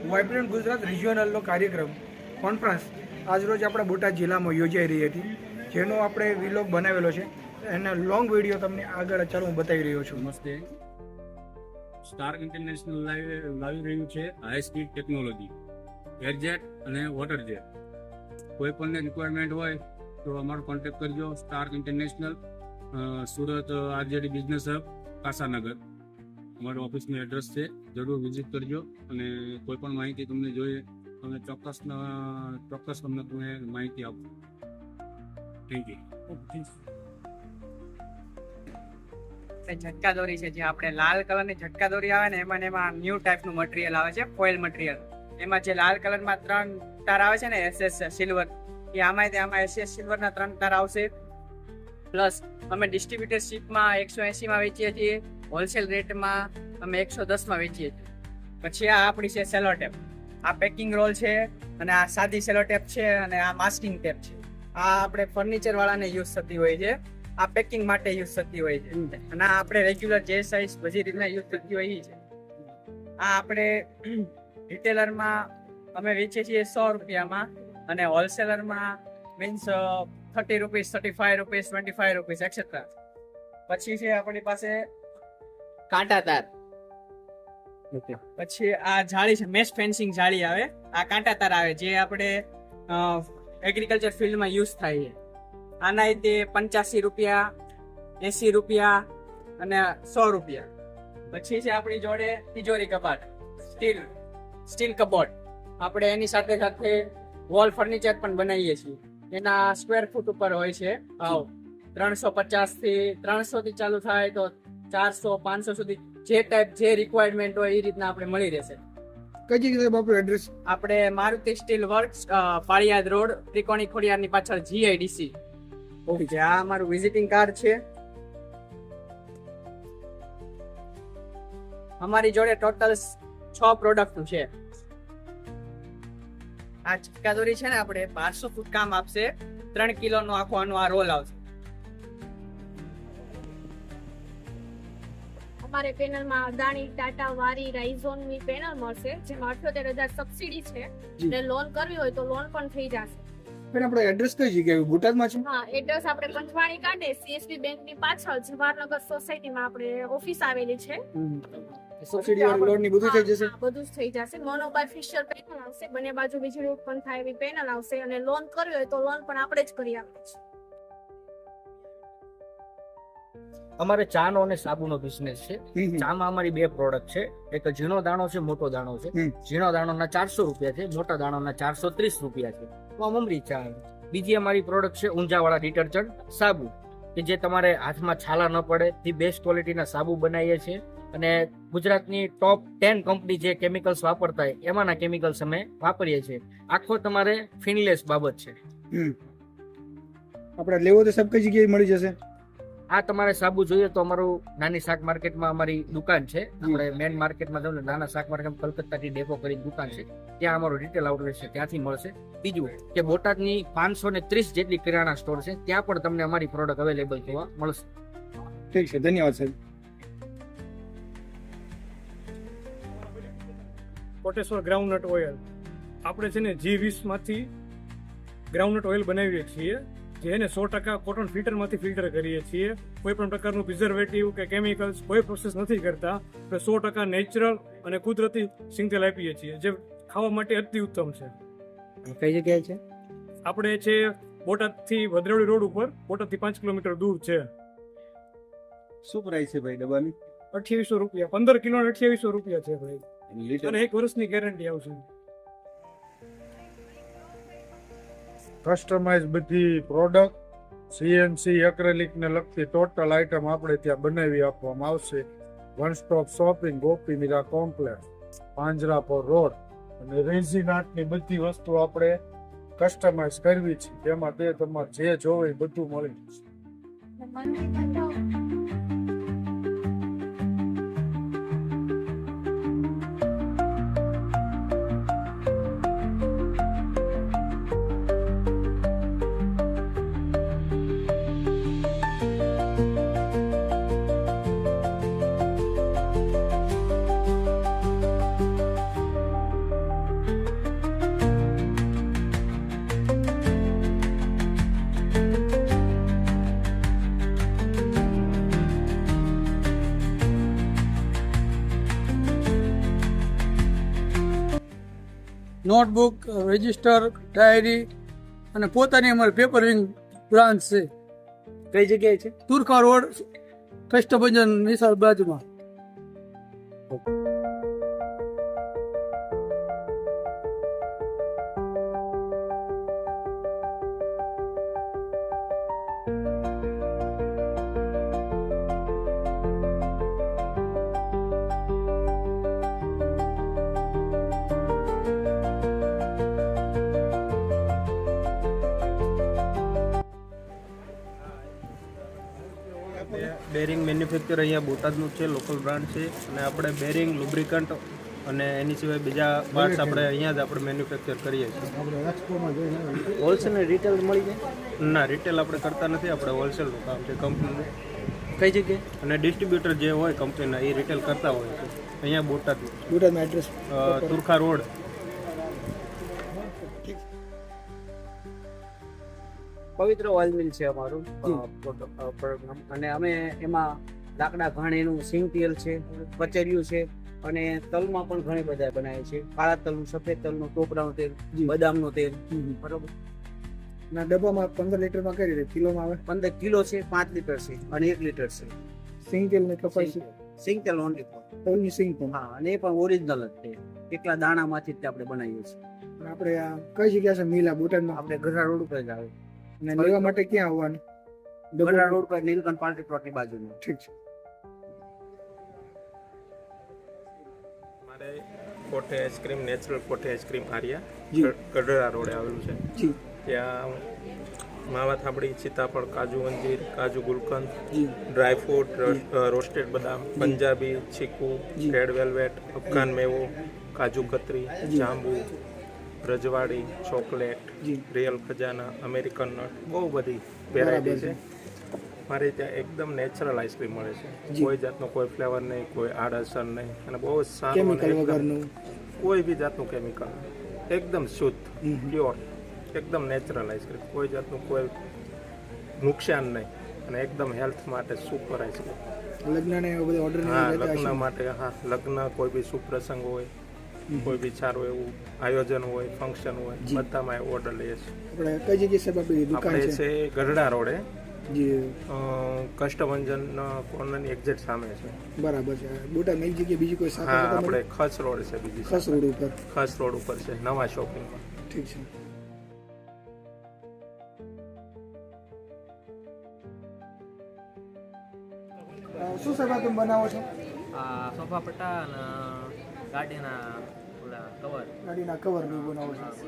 Vibrant Gujarat રિજિયોનલનો કાર્યક્રમ conference આજરોજ આપણા બોટાદ જિલ્લામાં યોજાઈ રહી હતી, જેનો આપણે વિલોગ બનાવેલો છે. એનો લોંગ વિડીયો તમને આગળ ચાલો હું બતાવી રહ્યો છું. નમસ્તે. સ્ટાર ઇન્ટરનેશનલ લાવી રહ્યું છે હાઈ સ્પીડ ટેકનોલોજી, એરજેટ અને વોટર જેટ. કોઈ પણને રિક્વાયરમેન્ટ હોય તો અમારો કોન્ટેક્ટ કરજો. Star international, Surat RJD business hub, Kasanagar અમારું ઓફિસનું એડ્રેસ છે. જરૂર વિઝિટ કરજો અને કોઈ પણ માહિતી તમને જોઈએ અમે ચોક્કસ તમને માહિતી આપો. Thank you. ઝટકા દોરી છે, જે આપણે લાલ કલરની ઝટકા દોરી આવે ને એમાં ન્યૂ ટાઈપનું મટીરિયલ આવે છે, ફોઇલ મટીરિયલ. એમાં જે લાલ કલરમાં 3 તાર આવે છે ને SS સિલ્વર, એ આમાં SS સિલ્વરના 3 તાર આવશે. પ્લસ અમે ડિસ્ટ્રીબ્યુટરશીપમાં 180માં વેચીએ છીએ, હોલસેલ રેટમાં અમે 110માં વેચીએ છીએ. પછી આ આપણી છે સેલો ટેપ. આ પેકિંગ રોલ છે અને આ સાદી સેલો ટેપ છે અને આ માસ્કિંગ ટેપ છે. આ આપણે ફર્નિચર વાળાને યુઝ થતી હોય છે, આ પેકિંગ માટે યુઝ થતી હોય છે, અને આ આપણે રેગ્યુલર જે સાઇઝ બધી રીતના યુઝ થતી હોય એ છે. આ આપણે રિટેલરમાં અમે વેચીએ છીએ 100 રૂપિયામાં અને હોલસેલરમાં means 30 rupees, 35 rupees, 25 rupees etcetera. પછી છે આપણી પાસે કાંટા તાર. પછી આ જાળી છે, મેશ ફેન્સિંગ જાળી આવે. આ કાંટા તાર આવે જે આપણે એગ્રીકલ્ચર ફિલ્ડમાં યુઝ થાય છે. આના તે 85 રૂપિયા, 80 રૂપિયા અને 100 રૂપિયા. પછી છે આપણી જોડે તિજોરી કબાટ, સ્ટીલ કબોર્ડ. આપણે એની સાથે સાથે વોલ ફર્નિચર પણ બનાવીએ છીએ. એના સ્ક્વેર ફૂટ ઉપર હોય છે ભાવ. 350 થી 300 થી ચાલુ થાય તો 400, 500 સુધી જે ટાઈપ જે રિક્વાયરમેન્ટ હોય એ રીતના આપણે મળી રહેશે. કઈ જગ્યાએ બાપુ એડ્રેસ? આપણે Maruti steel works, Paliyad road, ત્રિકોણી ખોડિયારની પાછળ GIDC. ઓકે, આ અમારું વિઝિટિંગ કાર્ડ છે. અમારી જોડે ટોટલ 6 પ્રોડક્ટ છે. આ ઝટકા દોરી છે ને આપણે 1200 ફૂટ કામ આપશે. 3 કિલોનો આખો આનો આ રોલ આવશે. અમારે પેનલમાં અદાણી, ટાટા, વારી, રાઇઝોન ની પેનલ મળશે, જેમાં 78,000 સબસિડી છે. અને લોન કરવી હોય તો લોન પણ થઈ જશે. પણ આપણે એડ્રેસ કઈ જગ્યાએ બોટાદમાં છે? હા, એડ્રેસ આપણે પંચવાણી કાંઠે CSB બેંક ની પાછળ જવાહરનગર સોસાયટીમાં આપણે ઓફિસ આવેલી છે. સબસિડી વાળી લોન ની બધું થઈ જશે? હા, બધું જ થઈ જશે. મોનોબાય ફિશર પેનલ આવશે, બંને બાજુ વીજળી ઉત્પન્ન થાય એવી પેનલ આવશે, અને લોન કરવી હોય તો લોન પણ આપણે જ કરી આપીએ છીએ. અમારે ચાનો અને સાબુનો બિઝનેસ છે. ચામાં અમારી 2 પ્રોડક્ટ છે. એક ઝીણો દાણો છે, મોટો દાણો છે. ઝીણો દાણોના 400 રૂપિયા છે, મોટા દાણોના 430 રૂપિયા છે. મમરી ચા. બીજી અમારી પ્રોડક્ટ છે ઊંઝાવાળા ડિટર્જન્ટ સાબુ, કે જે તમારે હાથમાં છાલા ન પડે તે બેસ્ટ ક્વોલિટીના સાબુ બનાવીએ છીએ. અને ગુજરાતની ટોપ 10 કંપની જે કેમિકલ્સ વાપરતા હોય એમાંના કેમિકલ્સ અમે વાપરીએ છીએ. આખો તમારે ફિનલેસ બાબત છે. આપણે લેવો તો સબ કઈ જગ્યાએ મળી જશે? આ તમારે સાબુ જોઈએ તો અમારું નાની શાક માર્કેટમાં અમારી દુકાન છે. આપણે મેન માર્કેટમાં જાવ ને નાના શાક માર્કેટમાં કલકત્તાથી ડેપો કરીને દુકાન છે, ત્યાં અમારું રિટેલ આઉટલેટ છે, ત્યાંથી મળશે. બીજું કે બોટાદની 530 જેટલી કિરાણા સ્ટોર છે, ત્યાં પણ તમને અમારી પ્રોડક્ટ અવેલેબલ જોવા મળશે. ઠીક છે, ધન્યવાદ સાહેબ. કોટેશ્વર ગ્રાઉન્ડનટ ઓઇલ આપણે છે ને G20 માંથી ગ્રાઉન્ડનટ ઓઇલ બનાવીએ છીએ, જેને 100% કોટન ફિલ્ટરમાંથી ફિલ્ટર કરીએ છીએ. કોઈ પણ પ્રકારનું પ્રિઝર્વેટિવ કે કેમિકલ્સ કોઈ પ્રોસેસ નથી કરતા. આપણે 100% નેચરલ અને કુદરતી સિંગતેલ આપીએ છીએ, જે ખાવા માટે અતિ ઉત્તમ છે. કઈ જગ્યાએ છે? આપણે છે બોટાદથી ભદ્રવડી રોડ ઉપર, બોટાદથી 5 કિલોમીટર દૂર છે. શું પ્રાઇસ છે ભાઈ ડબ્બાની? 2800 રૂપિયા, 15 કિલો 2800 રૂપિયા છે ભાઈ, અને 1 વર્ષની ગેરંટી આવશે. કસ્ટમાઇઝ બધી પ્રોડક્ટ CNC એક્રેલિક ને લગતી ટોટલ આઇટમ આપણે ત્યાં બનાવી આપવામાં આવશે. વન સ્ટોપ શોપિંગ, ગોપી મીરા કોમ્પ્લેક્સ, પાંજરાપોર રોડ. અને રેઝિન આર્ટની બધી વસ્તુ આપણે કસ્ટમાઇઝ કરવી છે, તેમાં તે તમારે જે જોવે એ બધું મળી જશે. નોટબુક, રજિસ્ટર, ડાયરી અને પોતાની અમારી પેપર વિંગ બ્રાન્ચ છે. કઈ જગ્યાએ છે? તુરખા રોડ, કષ્ટભંજન નિશાળ બાજુમાં. બેરિંગ મેન્યુફેક્ચર અહીંયા બોટાદનું છે, લોકલ બ્રાન્ડ છે. અને આપણે બેરિંગ, લુબ્રિકન્ટ અને એની સિવાય બીજા પાર્ટ્સ આપણે અહીંયા જ આપણે મેન્યુફેક્ચર કરીએ છીએ. હોલસેલ ને રિટેલ મળી જાય? ના, રિટેલ આપણે કરતા નથી, આપણે હોલસેલનું કામ છે કંપનીનું. કઈ જગ્યાએ? અને ડિસ્ટ્રીબ્યુટર જે હોય કંપનીના એ રિટેલ કરતા હોય છે અહીંયા બોટાદ. બોટાદમાં એડ્રેસ તુરખા રોડ. પવિત્ર ઓઇલ મિલ છે અમારું અને અમે એમાં લાકડા ઘાણીનું સિંગ તેલ છે, કચરિયું છે અને તલમાં પણ ઘણી બધા બનાવે છે. કાળા તલનું, સફેદ તલનું, ટોપરાનું તેલ, બદામનું તેલ. બરોબર. ના ડબ્બામાં 15 લીટરમાં કઈ રીતે કિલોમાં આવે? 15 કિલો છે, 5 લીટર છે અને 1 લીટર છે. સિંગ તેલ ને કપાય છે, સિંગ તેલ ઓનલી. ઓનલી સિંગ પણ. હા, અને એ પણ ઓરિજિનલ જ છે. કેટલા દાણામાંથી જ આપણે બનાવીએ છીએ. આપણે આ કઈ જગ્યા છે મિલ? બોટાદમાં આપણે ગઢડા રોડ ઉપર જ આવે. અને લેવા માટે ક્યાં આવવાનું? ગઢડા રોડ પર નીલકંઠ પાર્ટી પ્લોટની બાજુમાં. ઠીક છે. મારે કોઠે આઈસ્ક્રીમ, નેચરલ કોઠે આઈસ્ક્રીમ આર્યા, જી. ગઢડા રોડે આવેલું છે. જી. ત્યાં માવા થાંભળી, સીતાફળ, કાજુ અંજીર, કાજુ ગુલકંદ, જી. ડ્રાયફ્રૂટ, રોસ્ટેડ બદામ, પંજાબી, ચીકુ, જી. રેડ વેલ્વેટ, અફઘાન મેવો, કાજુ કતરી, જાંબુ, રજવાડી, ચોકલેટ, જી. રિયલ ખજાના, અમેરિકન નટ, બહુ બધી વેરાયટી છે. મારે ત્યાં એકદમ નેચરલ આઈસ્ક્રીમ મળે છે. જી. કોઈ જાતનો કોઈ ફ્લેવર નહીં, કોઈ આડઅસર નહીં, અને બહુ જ સારું. કેમિકલ અને એકદમ વગરનું. કોઈ બી જાતનું કેમિકલ, એકદમ શુદ્ધ, પ્યોર, એકદમ નેચરલ આઈસ્ક્રીમ. કોઈ જાતનું કોઈ નુકસાન નહીં અને એકદમ હેલ્થ માટે સુપર આઈસ્ક્રીમ. લગ્ન ને એવા બધા ઓર્ડર હા, લગ્ન માટે. હા, લગ્ન, કોઈ બી શુભપ્રસંગ હોય, કોઈ બી સારું એવું આયોજન હોય, ફંક્શન હોય, બધામાં ઓર્ડર લઈએ છીએ. આપણે કઈ જગ્યાએ સાહેબ આપણી દુકાન આપણે છે? છે ગઢડા રોડે, જી. કષ્ટભંજન કોર્નરની એક્ઝેક્ટ સામે છે. બરાબર છે. બોટાદ એક જગ્યાએ બીજી કોઈ હા, શાખા આપણે ખસ રોડ છે, બીજી ખસ રોડ ઉપર. ખસ રોડ ઉપર છે, નવા શોપિંગ. ઠીક છે. શું સેવા તમે બનાવો છો? આ સોફા પટ્ટા અને ગાડીના ઓલા કવર. ગાડીના કવર ને એવું બનાવો છો?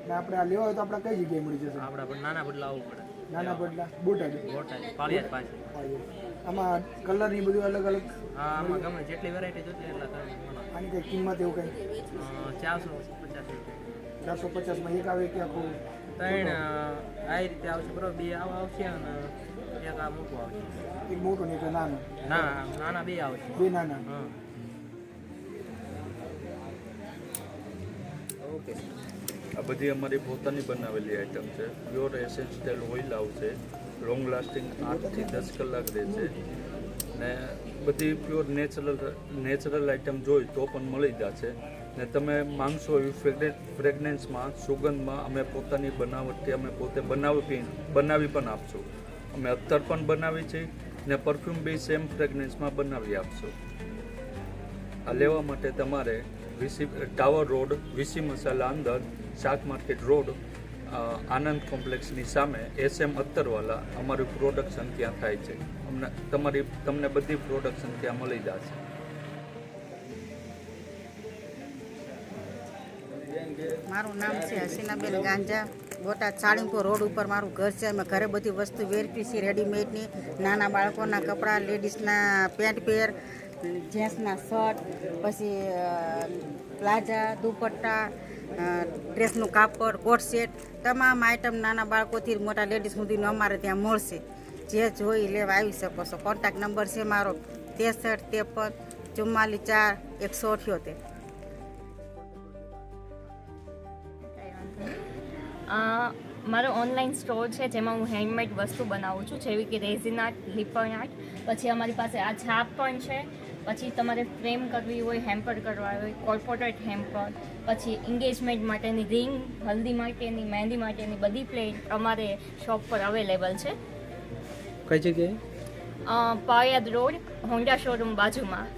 ને આપણે આ લેવા હોય તો આપણે કઈ જગ્યાએ મળી જશે? આપણે નાના બદલા આવવું પડે. નાના બદલા બોટાદ. બોટાદ પાળિયાદ પાસે. આમાં કલર ની બધું અલગ અલગ? હા, આમાં ગમે જેટલી વેરાયટી જોતી એટલા તમે. આની કઈ કિંમત એવું કઈ? 450 450 માં એક આવે કે આખું? ત્રણ આ રીતે આવશે બરોબર. બે આવા આવશે અને એક આ મોટું આવશે. એક મોટું ને એક નાનું? ના, નાના બે આવશે. બે નાના. હા. આ બધી અમારી પોતાની બનાવેલી આઈટમ છે. પ્યોર એસેન્શિયલ ઓઇલ આવશે, લોંગ લાસ્ટિંગ 8 થી 10 કલાક રહેશે. ને બધી પ્યોર નેચરલ આઈટમ જોઈ તો પણ મળી જશે. ને તમે માંગશો એવી ફ્રેગ્રન્સમાં, સુગંધમાં અમે પોતાની બનાવટથી અમે પોતે બનાવી પણ આપશું. અમે અત્તર પણ બનાવી છે ને પરફ્યુમ બી સેમ ફ્રેગ્રન્સમાં બનાવી આપશું. આ લેવા માટે તમારે ટાવર રોડ, વીસી મસાલા અંદર, શાક માર્કેટ રોડ, આનંદ કોમ્પ્લેક્સની સામે SM અત્તરવાલા અમારું પ્રોડક્શન ત્યાં થાય છે. તમને બધી પ્રોડક્શન ત્યાં મળી જશે. મારું નામ છે હસીનાબેન ગાંજા. બોટાદ સાળીંગપુર રોડ ઉપર મારું ઘર છે. અમે ઘરે બધી વસ્તુ વેરવી છે, રેડીમેડની. નાના બાળકોના કપડાં, લેડીઝના પેન્ટ પેર, જેન્ટ્સના શર્ટ, પછી પ્લાઝા, દુપટ્ટા, ડ્રેસનું કાપડ, કોટ સેટ, તમામ આઈટમ નાના બાળકોથી મોટા લેડીઝ સુધીનું અમારે ત્યાં મળશે. જે જોઈ લેવા આવી શકો છો. કોન્ટેક્ટ નંબર છે મારો 63 53 44 4 178. મારો ઓનલાઈન સ્ટોર છે જેમાં હું હેન્ડમેડ વસ્તુ બનાવું છું, જેવી કે રેઝિન આર્ટ, લિપન આર્ટ. પછી અમારી પાસે આ છાપ પણ છે, પછી તમારે ફ્રેમ કરવી હોય, હેમ્પર કરવા હોય, કોર્પોરેટ હેમ્પર, પછી એન્ગેજમેન્ટ માટેની રિંગ, હલ્દી માટેની, મહેંદી માટેની બધી પ્લેટ અમારે શોપ પર અવેલેબલ છે. કઈ જગ્યાએ? પાળિયાદ રોડ, હોન્ડા શોરૂમ બાજુમાં.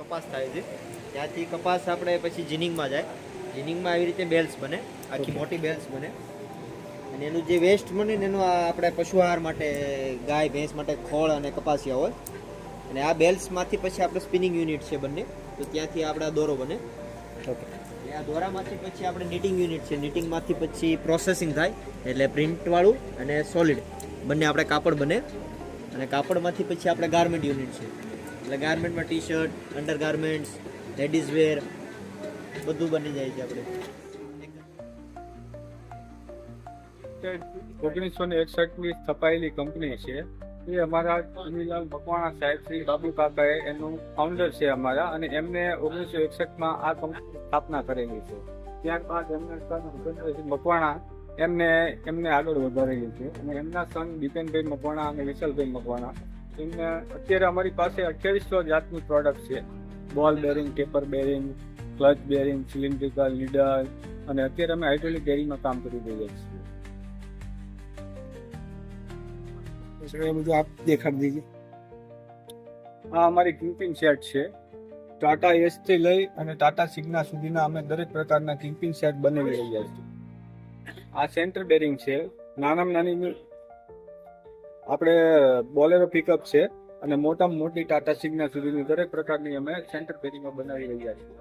કપાસ થાય છે, ત્યાંથી કપાસ આપણે પછી જીનિંગમાં જાય. જીનિંગમાં આવી રીતે બેલ્સ બને, આખી મોટી બેલ્સ બને, અને એનું જે વેસ્ટ બને ને એનું આપણે પશુ આહાર માટે, ગાય ભેંસ માટે ખોળ અને કપાસિયા હોય, અને આ બેલ્સમાંથી પછી આપણે સ્પિનિંગ યુનિટ છે બંને, તો ત્યાંથી આપણા દોરો બને. ઓકે, આ દોરામાંથી પછી આપણે નીટિંગ યુનિટ છે, નીટિંગમાંથી પછી પ્રોસેસિંગ થાય, એટલે પ્રિન્ટવાળું અને સોલિડ બંને આપણે કાપડ બને, અને કાપડમાંથી પછી આપણે ગાર્મેન્ટ યુનિટ છે, એટલે ગાર્મેન્ટમાં T shirt, under garments, ladies wear બધું બની જાય છે આપણે. 1961ની સ્થપાયેલી કંપની છે. એ અમારા અનિલાલ મકવાણા સાહેબ શ્રી બાબુ કાકાએ એનું ફાઉન્ડર છે અમારા, અને એમને 1961માં આ કંપની સ્થાપના કરેલી છે. ત્યારબાદ એમના સન મકવાણા એમને આગળ વધારેલી છે, અને એમના સન દીપેનભાઈ મકવાણા અને વિશાલભાઈ મકવાણા એમને અત્યારે અમારી પાસે 2800 જાતની પ્રોડક્ટ છે. બોલ bearing, taper bearing, clutch bearing, cylindrical, leader, અને અત્યારે અમે હાઇડ્રોલિક બેરિંગમાં કામ કરી રહ્યા છીએ. એ બધું આપ દેખાડી દીજે. આ અમારી કિંગપિન સેટ છે. ટાટા એસ થી લઈ અને ટાટા સિગ્ના સુધીના અમે દરેક પ્રકારના કિંગપિન સેટ બનાવી રહ્યા છીએ. આ સેન્ટર બેરિંગ છે. નાનામાં નાની આપણે બોલેરો પિકઅપ છે, અને મોટામાં મોટી ટાટા સિગ્ના સુધીની દરેક પ્રકારની અમે સેન્ટર બેરિંગો બનાવી રહ્યા છીએ.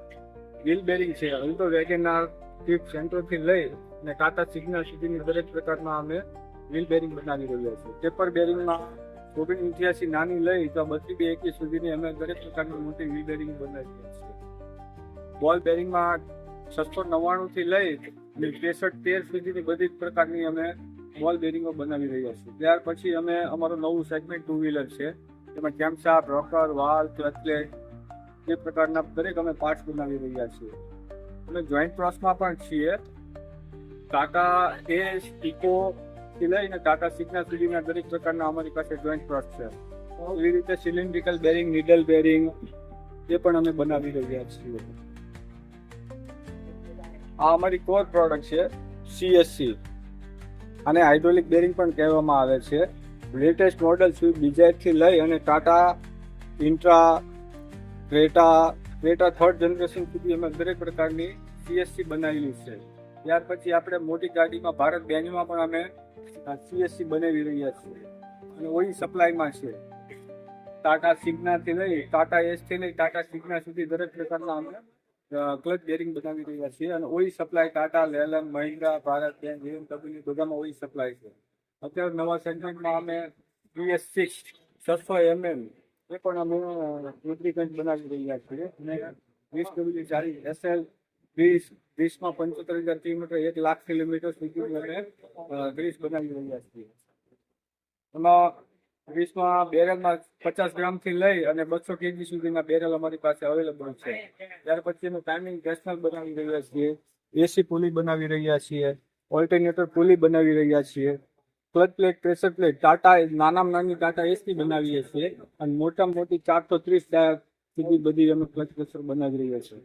વ્હીલ બેરિંગ છે. અલ્ટો વેગેનાર ટીપ સેન્ટરથી લઈ અને ટાટા સિગ્ના સુધીની દરેક પ્રકારના અમે વ્હીલ બેરિંગ બનાવી રહ્યા છીએ. ટેપર બેરિંગમાં 1988 નાની લઈ તો 3221 સુધીની અમે દરેક પ્રકારની મોટી વ્હીલ બેરિંગ બનાવી રહ્યા છીએ. બોલ બેરિંગમાં 699 થી લઈ અને 6313 સુધીની બધી જ પ્રકારની અમે બોલ બેરિંગો બનાવી રહ્યા છીએ. ત્યાર પછી અમે અમારું નવું સેગમેન્ટ 2 વ્હીલર છે, એમાં કેમ્પશાફ્ટ, રોકર, વાલ, ક્લચલેટ એ પ્રકારના દરેક અમે પાર્ટ્સ બનાવી રહ્યા છીએ. અમે જોઈન્ટ ક્રોસમાં પણ છીએ. ટાટા એસ, ઇકો થી લઈને ટાટા સિગ્ના સુધીના દરેક પ્રકારના અમારી પાસે જોઈન્ટ ક્રોસ છે. એવી રીતે સિલિન્ડ્રિકલ બેરિંગ, નીડલ બેરિંગ એ પણ અમે બનાવી રહ્યા છીએ. આ અમારી કોર પ્રોડક્ટ છે CSC, અને હાઇડ્રોલિક બેરિંગ પણ કહેવામાં આવે છે. લેટેસ્ટ મોડલ સ્વિફ્ટ ડિઝાયર થી લઈ અને Tata intra, Creta 3rd generation સુધી અમે દરેક પ્રકારની CSC બનાવેલી છે. ત્યાર પછી આપણે મોટી ગાડીમાં ભારત બેન્યુમાં પણ અમે CSC બનાવી રહ્યા છીએ, અને ઓઇલ સપ્લાયમાં છે. ટાટા સિગ્નાથી લઈ ટાટા એસ થી લઈ ટાટા સિગ્ના સુધી દરેક પ્રકારના અમે ક્લચ બેરિંગ બનાવી રહ્યા છીએ, અને ઓઇલ સપ્લાય ટાટા, લેલન, મહિન્દ્રા, ભારત બેન, BMW બધામાં ઓઇલ સપ્લાય છે. અત્યારે નવા સેગમેન્ટમાં અમે PS6 600 mm એ પણ અમે લુબ્રિકન્ટ બનાવી રહ્યા છીએ, અને 20W40 SL 20માં 75,000 kilometre, 1 lakh kilometre સુધી અમે ગ્રીસ બનાવી રહ્યા છીએ. એમાં ગ્રીસમાં બેરલમાં 50 ગ્રામથી લઈ અને 200 kg સુધીના બેરલ અમારી પાસે અવેલેબલ છે. ત્યાર પછી અમે ટાઇમિંગ પેસ્નલ બનાવી રહ્યા છીએ, AC પુલી બનાવી રહ્યા છીએ, ઓલ્ટરનેટર પુલી બનાવી રહ્યા છીએ, clutch plate, pressure plate Tata નાનામાં નાની ટાટા એસની બનાવીએ છીએ, અને મોટામાં મોટી 430 સુધી બધી અમે ક્લચ પ્રેશર બનાવી રહ્યા છીએ.